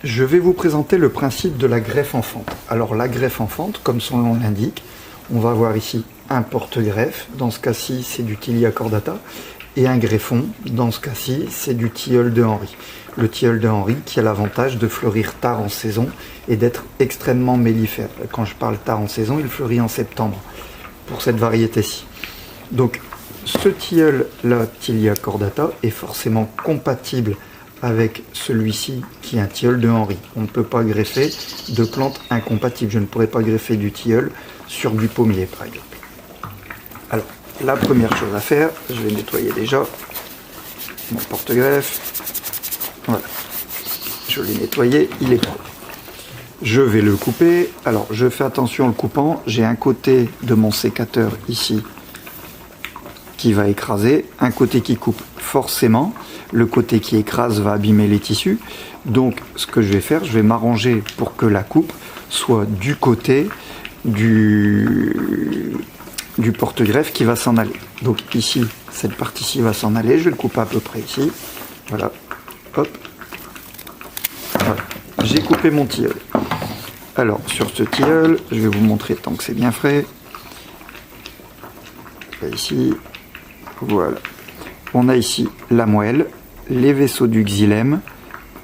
Je vais vous présenter le principe de la greffe en fente. Alors la greffe en fente, comme son nom l'indique, on va avoir ici un porte-greffe, dans ce cas-ci c'est du Tilia cordata, et un greffon, dans ce cas-ci c'est du tilleul de Henry. Le tilleul de Henry qui a l'avantage de fleurir tard en saison et d'être extrêmement mellifère. Quand je parle tard en saison, il fleurit en septembre, pour cette variété-ci. Donc ce tilleul-là, Tilia cordata, est forcément compatible avec celui-ci qui est un tilleul de Henry. On ne peut pas greffer de plantes incompatibles. Je ne pourrais pas greffer du tilleul sur du pommier par exemple. Alors la première chose à faire, je vais nettoyer déjà mon porte-greffe. Voilà, je l'ai nettoyé, il est propre. Je vais le couper. Alors je fais attention en le coupant, j'ai un côté de mon sécateur ici qui va écraser, un côté qui coupe forcément, le côté qui écrase va abîmer les tissus. Donc ce que je vais faire, je vais m'arranger pour que la coupe soit du côté du porte-greffe qui va s'en aller. Donc ici, cette partie-ci va s'en aller, je vais le couper à peu près ici. Voilà, hop. Voilà. J'ai coupé mon tilleul. Alors sur ce tilleul, je vais vous montrer tant que c'est bien frais. Ici. Voilà, on a ici la moelle, les vaisseaux du xylème,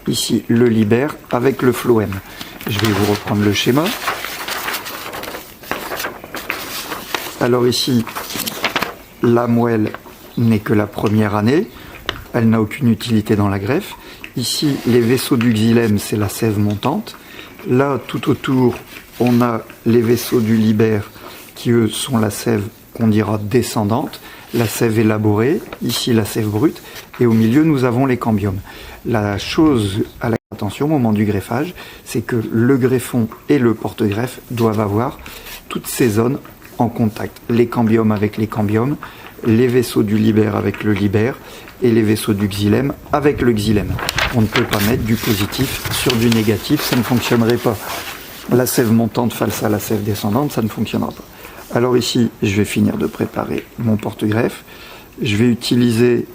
ici le libère avec le phloème. Je vais vous reprendre le schéma. Alors ici, la moelle n'est que la première année, elle n'a aucune utilité dans la greffe. Ici, les vaisseaux du xylème, c'est la sève montante. Là, tout autour, on a les vaisseaux du libère qui, eux, sont la sève qu'on dira descendante. La sève élaborée, ici la sève brute, et au milieu nous avons les cambiomes. La chose à laquelle attention au moment du greffage, c'est que le greffon et le porte-greffe doivent avoir toutes ces zones en contact. Les cambiomes avec les cambiomes, les vaisseaux du libère avec le libère, et les vaisseaux du xylème avec le xylème. On ne peut pas mettre du positif sur du négatif, ça ne fonctionnerait pas. La sève montante face à la sève descendante, ça ne fonctionnera pas. Alors ici, je vais finir de préparer mon porte-greffe. Je vais utiliser,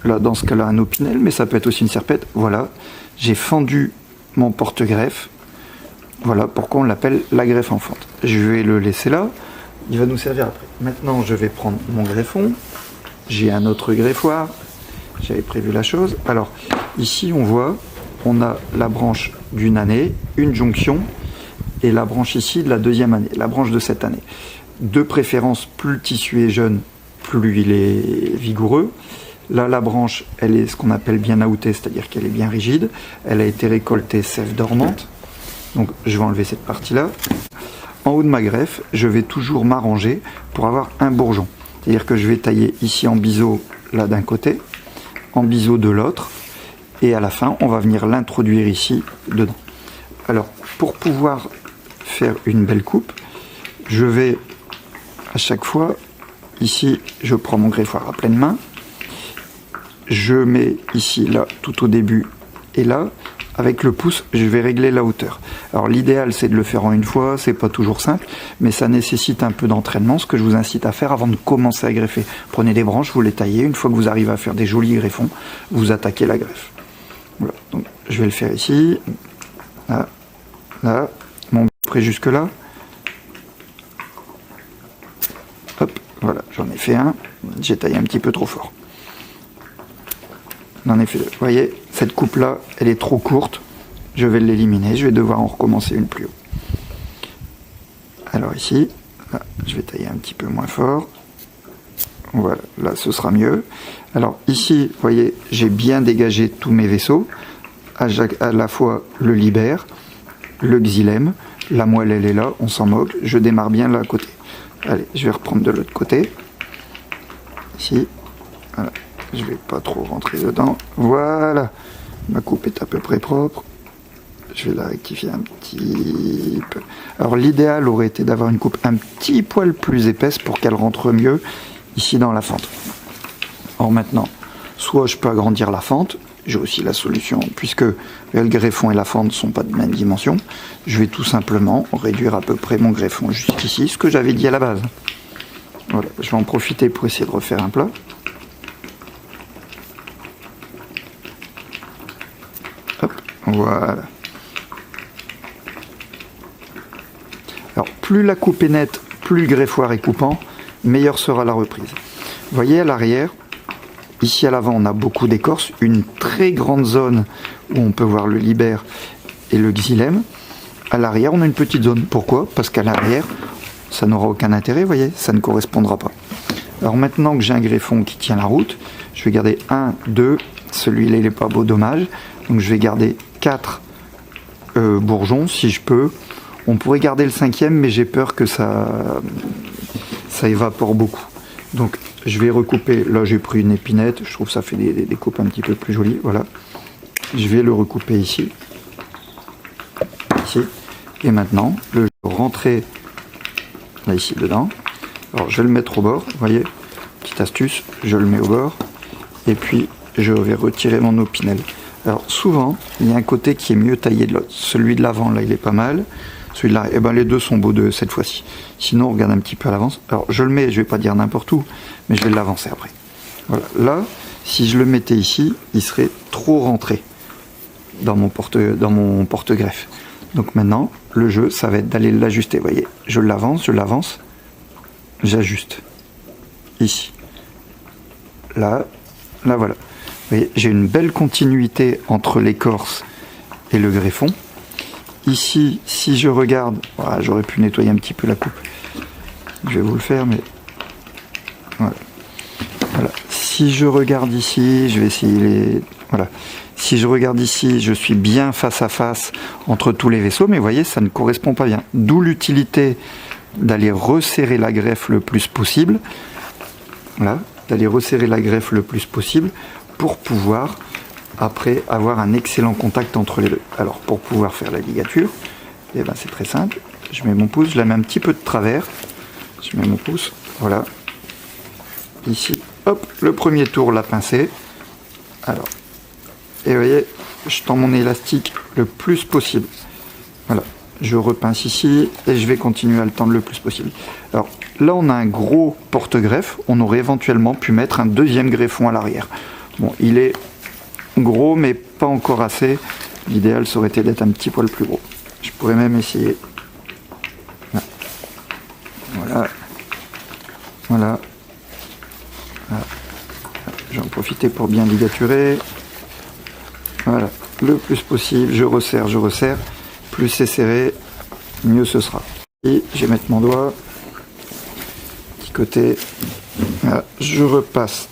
là dans ce cas-là, un opinel, mais ça peut être aussi une serpette. Voilà, j'ai fendu mon porte-greffe. Voilà pourquoi on l'appelle la greffe en fente. Je vais le laisser là, il va nous servir après. Maintenant, je vais prendre mon greffon. J'ai un autre greffoir, j'avais prévu la chose. Alors, ici, on voit, on a la branche d'une année, une jonction, et la branche ici de la deuxième année, la branche de cette année. De préférence, plus le tissu est jeune, plus il est vigoureux. Là, la branche, elle est ce qu'on appelle bien outée, c'est-à-dire qu'elle est bien rigide. Elle a été récoltée sève dormante. Donc, je vais enlever cette partie-là. En haut de ma greffe, je vais toujours m'arranger pour avoir un bourgeon. C'est-à-dire que je vais tailler ici en biseau, là d'un côté, en biseau de l'autre, et à la fin, on va venir l'introduire ici, dedans. Alors, pour pouvoir faire une belle coupe, je vais à chaque fois, ici je prends mon greffoir à pleine main, je mets ici, là, tout au début, et là, avec le pouce, je vais régler la hauteur. Alors l'idéal c'est de le faire en une fois, c'est pas toujours simple, mais ça nécessite un peu d'entraînement, ce que je vous incite à faire avant de commencer à greffer. Prenez des branches, vous les taillez, une fois que vous arrivez à faire des jolis greffons, vous attaquez la greffe. Voilà, donc je vais le faire ici, là, là, mon près jusque là. Hop, voilà, j'en ai fait un, j'ai taillé un petit peu trop fort. J'en ai fait deux. Vous voyez, cette coupe là, elle est trop courte, je vais l'éliminer, je vais devoir en recommencer une plus haut. Alors ici, là, je vais tailler un petit peu moins fort. Voilà, là ce sera mieux. Alors ici, vous voyez, j'ai bien dégagé tous mes vaisseaux, à la fois le libère, le xylème, la moelle elle est là, on s'en moque, je démarre bien là à côté. Allez, je vais reprendre de l'autre côté. Ici, voilà, je vais pas trop rentrer dedans. Voilà, ma coupe est à peu près propre. Je vais la rectifier un petit peu. Alors l'idéal aurait été d'avoir une coupe un petit poil plus épaisse pour qu'elle rentre mieux ici dans la fente. Alors maintenant, soit je peux agrandir la fente, j'ai aussi la solution, puisque le greffon et la fente ne sont pas de même dimension, je vais tout simplement réduire à peu près mon greffon jusqu'ici, ce que j'avais dit à la base. Voilà, je vais en profiter pour essayer de refaire un plat. Hop, Voilà. Alors, plus la coupe est nette, plus le greffoir est coupant, meilleure sera la reprise. Vous voyez à l'arrière, ici à l'avant, on a beaucoup d'écorce, une très grande zone où on peut voir le libère et le xylème. À l'arrière, on a une petite zone. Pourquoi? Parce qu'à l'arrière, ça n'aura aucun intérêt, vous voyez, ça ne correspondra pas. Alors maintenant que j'ai un greffon qui tient la route, je vais garder 1, 2, celui-là il n'est pas beau, dommage. Donc je vais garder 4 bourgeons si je peux. On pourrait garder le 5e, mais j'ai peur que ça évapore beaucoup. Donc je vais recouper, là j'ai pris une épinette, je trouve que ça fait des coupes un petit peu plus jolies, voilà. Je vais le recouper ici. Ici. Et maintenant, je vais rentrer là ici dedans. Alors je vais le mettre au bord, vous voyez, petite astuce, je le mets au bord. Et puis je vais retirer mon opinel. Alors souvent, il y a un côté qui est mieux taillé de l'autre. Celui de l'avant, là, il est pas mal. Celui-là, eh ben, les deux sont beaux de cette fois-ci. Sinon, on regarde un petit peu à l'avance. Alors, je le mets, je vais pas dire n'importe où, mais je vais l'avancer après. Voilà. Là, si je le mettais ici, il serait trop rentré dans mon porte-greffe. Donc maintenant, le jeu, ça va être d'aller l'ajuster. Vous voyez, je l'avance, j'ajuste. Ici. Là, voilà. Vous voyez, j'ai une belle continuité entre l'écorce et le greffon. Ici, si je regarde, voilà, j'aurais pu nettoyer un petit peu la coupe. Je vais vous le faire, mais voilà. Voilà. Si je regarde ici, je vais essayer voilà. Si je regarde ici, je suis bien face à face entre tous les vaisseaux, mais vous voyez, ça ne correspond pas bien. D'où l'utilité d'aller resserrer la greffe le plus possible. Voilà, d'aller resserrer la greffe le plus possible pour pouvoir après avoir un excellent contact entre les deux. Alors pour pouvoir faire la ligature, eh ben, c'est très simple. Je mets mon pouce, je la mets un petit peu de travers. Je mets mon pouce, voilà. Ici, hop, le premier tour, la pincée. Alors, et vous voyez, je tends mon élastique le plus possible. Voilà, je repince ici et je vais continuer à le tendre le plus possible. Alors là, on a un gros porte-greffe. On aurait éventuellement pu mettre un deuxième greffon à l'arrière. Bon, il est gros, mais pas encore assez. L'idéal, ça aurait été d'être un petit poil plus gros. Je pourrais même essayer. Voilà. Voilà. Voilà. J'en profite pour bien ligaturer. Voilà. Le plus possible, je resserre, je resserre. Plus c'est serré, mieux ce sera. Et je vais mettre mon doigt. Petit côté. Voilà. Je repasse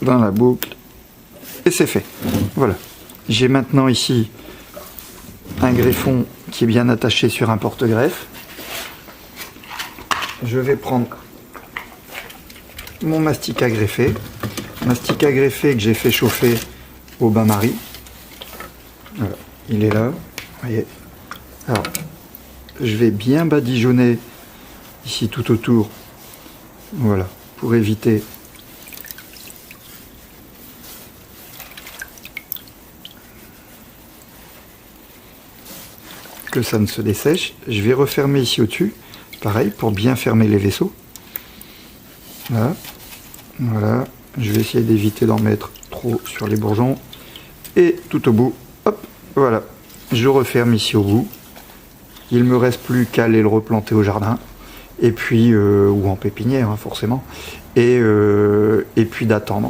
dans la boucle et c'est fait. Voilà, j'ai maintenant ici un greffon qui est bien attaché sur un porte-greffe. Je vais prendre mon mastic à greffer, que j'ai fait chauffer au bain-marie. Voilà, il est là, voyez. Alors je vais bien badigeonner ici tout autour, voilà, pour éviter que ça ne se dessèche. Je vais refermer ici au-dessus, pareil, pour bien fermer les vaisseaux. Voilà. Voilà. Je vais essayer d'éviter d'en mettre trop sur les bourgeons. Et tout au bout, hop, voilà. Je referme ici au bout. Il me reste plus qu'à aller le replanter au jardin. Et puis, ou en pépinière, hein, forcément. Et puis d'attendre.